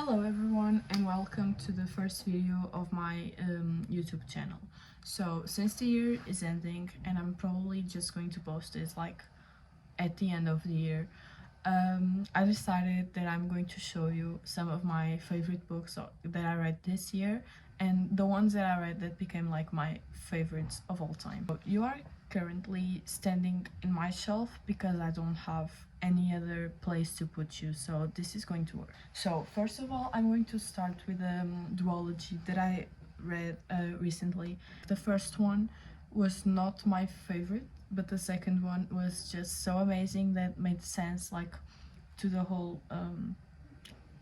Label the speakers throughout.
Speaker 1: Hello everyone and welcome to the first video of my YouTube channel. So since the year is ending and I'm probably just going to post this like at the end of the year, I decided that I'm going to show you some of my favorite books that I read this year and the ones that I read that became like my favorites of all time. So you are currently standing in my shelf because I don't have any other place to put you, so this is going to work. So first of all, I'm going to start with a duology that I read recently. The first one was not my favorite, but the second one was just so amazing that made sense like to the whole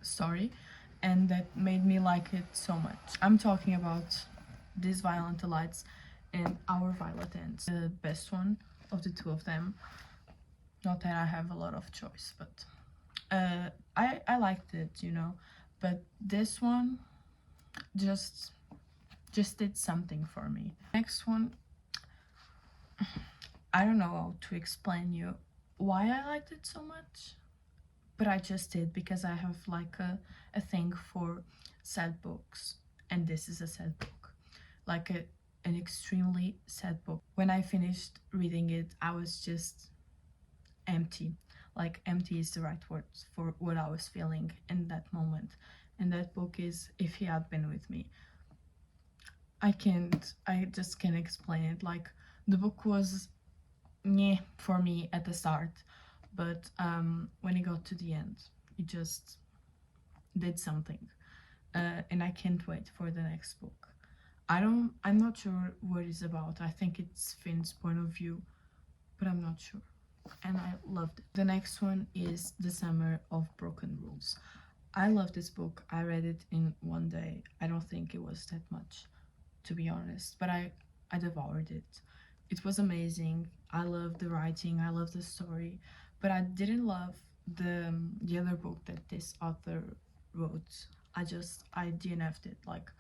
Speaker 1: story, and that made me like it so much. I'm talking about These Violent Delights and Our Violet Ends, the best one of the two of them. Not that I have a lot of choice, but I liked it, you know, but this one just did something for me. Next one, I don't know how to explain you why I liked it so much, but I just did because I have like a thing for sad books, and this is a sad book, like an extremely sad book. When I finished reading it, I was just empty. Like empty is the right word for what I was feeling in that moment, and that book is If He Had Been With Me. I just can't explain it. Like the book was meh for me at the start, but when it got to the end, it just did something, and I can't wait for the next book. I'm not sure what it's about. I think it's Finn's point of view, but I'm not sure, and I loved it. The next one is The Summer of Broken Rules. I love this book. I read it in one day. I don't think it was that much, to be honest, but I devoured it. It was amazing. I loved the writing, I loved the story, but I didn't love the other book that this author wrote. I DNF'd it like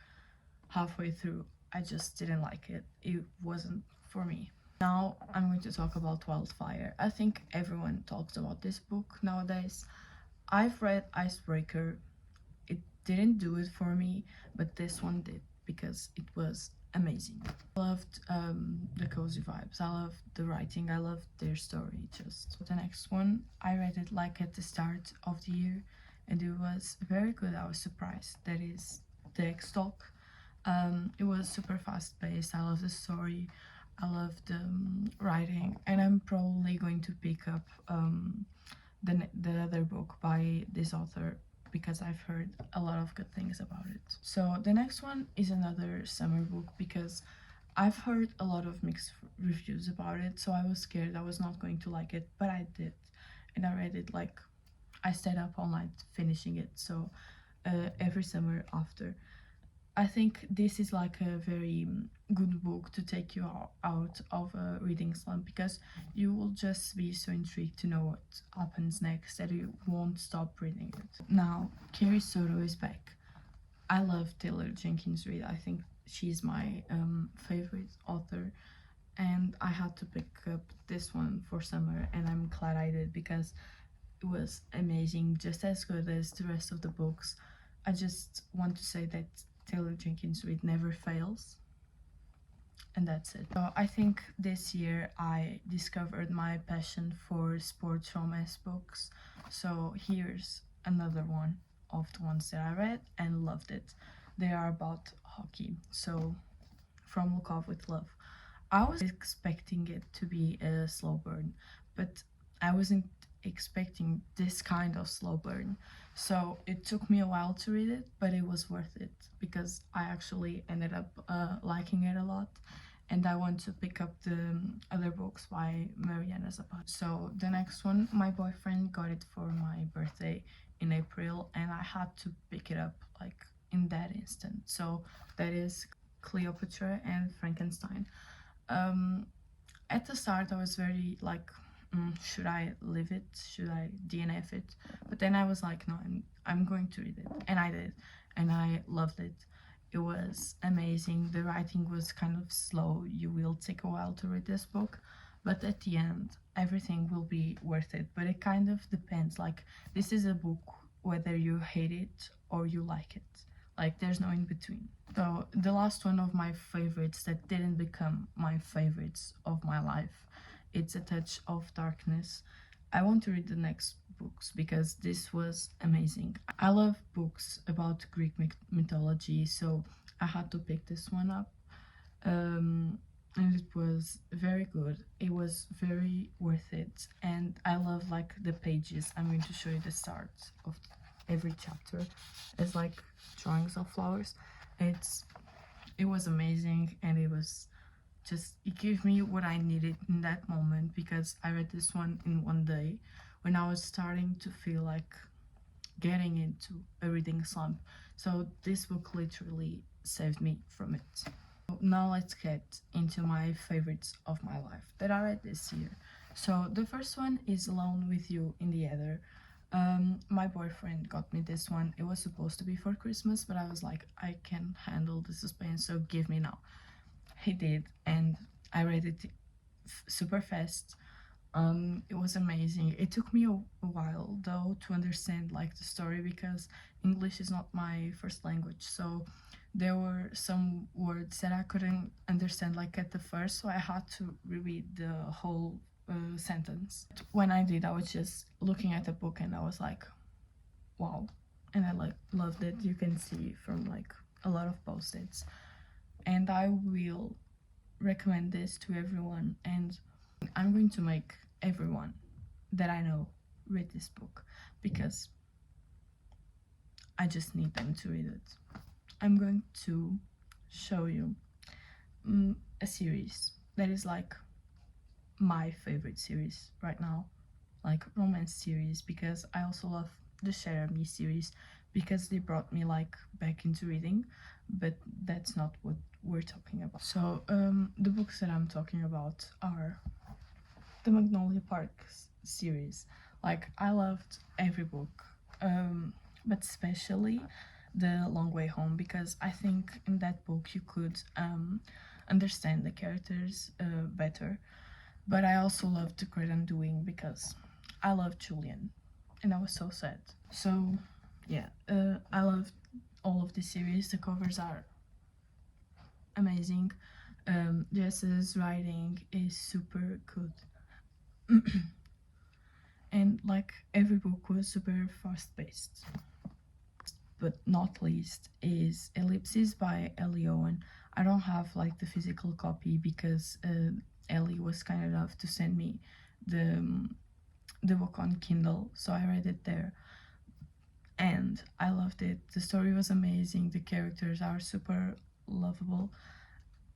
Speaker 1: halfway through. I just didn't like it. It wasn't for me. Now I'm going to talk about Wildfire. I think everyone talks about this book nowadays. I've read Icebreaker. It didn't do it for me, but this one did because it was amazing. I loved the cozy vibes, I loved the writing, I loved their story. Just the next one, I read it like at the start of the year and it was very good. I was surprised. That is The X-Talk. It was super fast paced. I love the story, I love the writing, and I'm probably going to pick up the other book by this author because I've heard a lot of good things about it. So the next one is another summer book because I've heard a lot of mixed reviews about it, so I was scared I was not going to like it, but I did, and I read it like I stayed up all night finishing it. So every summer after. I think this is like a very good book to take you out of a reading slump because you will just be so intrigued to know what happens next that you won't stop reading it. Now, Carrie Soto is back. I love Taylor Jenkins Reid. I think she's my favorite author, and I had to pick up this one for summer, and I'm glad I did because it was amazing, just as good as the rest of the books. I just want to say that Taylor Jenkins Reid never fails, and that's it. So I think this year I discovered my passion for sports romance books, so here's another one of the ones that I read and loved it. They are about hockey, so From Lukov with Love. I was expecting it to be a slow burn, but I wasn't expecting this kind of slow burn. So it took me a while to read it, but it was worth it because I actually ended up liking it a lot, and I want to pick up the other books by Mariana Zapata. So the next one, my boyfriend got it for my birthday in April, and I had to pick it up like in that instant. So that is Cleopatra and Frankenstein. At the start I was very like, should I leave it, should I DNF it, but then I was like, no, I'm going to read it, and I did, and I loved it. It was amazing. The writing was kind of slow. You will take a while to read this book, but at the end everything will be worth it. But it kind of depends. Like, this is a book whether you hate it or you like it. Like there's no in between. So the last one of my favorites that didn't become my favorites of my life, it's A Touch of Darkness. I want to read the next books because this was amazing. I love books about Greek mythology, so I had to pick this one up. And it was very good. It was very worth it, and I love like the pages. I'm going to show you the start of every chapter as like drawings of flowers. It was amazing, and it gave me what I needed in that moment, because I read this one in one day when I was starting to feel like getting into a reading slump. So this book literally saved me from it. Now let's get into my favorites of my life that I read this year. So the first one is Alone with You in the Ether. My boyfriend got me this one. It was supposed to be for Christmas, but I was like, I can handle the suspense, so give me now. He did, and I read it super fast. It was amazing. It took me a while though to understand like the story, because English is not my first language, so there were some words that I couldn't understand like at the first, so I had to reread the whole sentence. When I did, I was just looking at the book and I was like, wow, and I like loved it. You can see from like a lot of post-its, and I will recommend this to everyone, and I'm going to make everyone that I know read this book because I just need them to read it. I'm going to show you a series that is like my favorite series right now, like romance series, because I also love the Share Me series because they brought me like back into reading, but that's not what we're talking about. So the books that I'm talking about are the Magnolia Park series. Like I loved every book, but especially The Long Way Home, because I think in that book you could understand the characters better. But I also loved The Great Undoing because I loved Julian, and I was so sad. So yeah, I loved all of the series. The covers are amazing. Jess's writing is super good. And like every book was super fast paced. But not least is Ellipses by Ellie Owen. I don't have like the physical copy because Ellie was kind enough to send me the book on Kindle, so I read it there, and I loved it. The story was amazing. The characters are super lovable,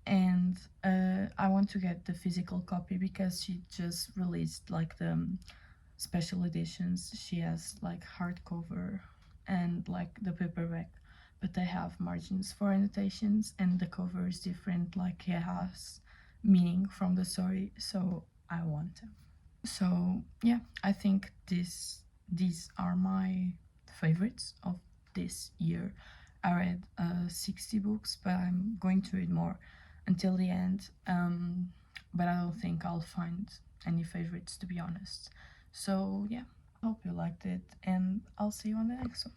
Speaker 1: and I want to get the physical copy because she just released like the special editions. She has like hardcover and like the paperback, but they have margins for annotations, and the cover is different, like it has meaning from the story, so I want them. So yeah, I think these are my favorites of this year. I read 60 books, but I'm going to read more until the end, but I don't think I'll find any favorites, to be honest. So yeah, hope you liked it, and I'll see you on the next one.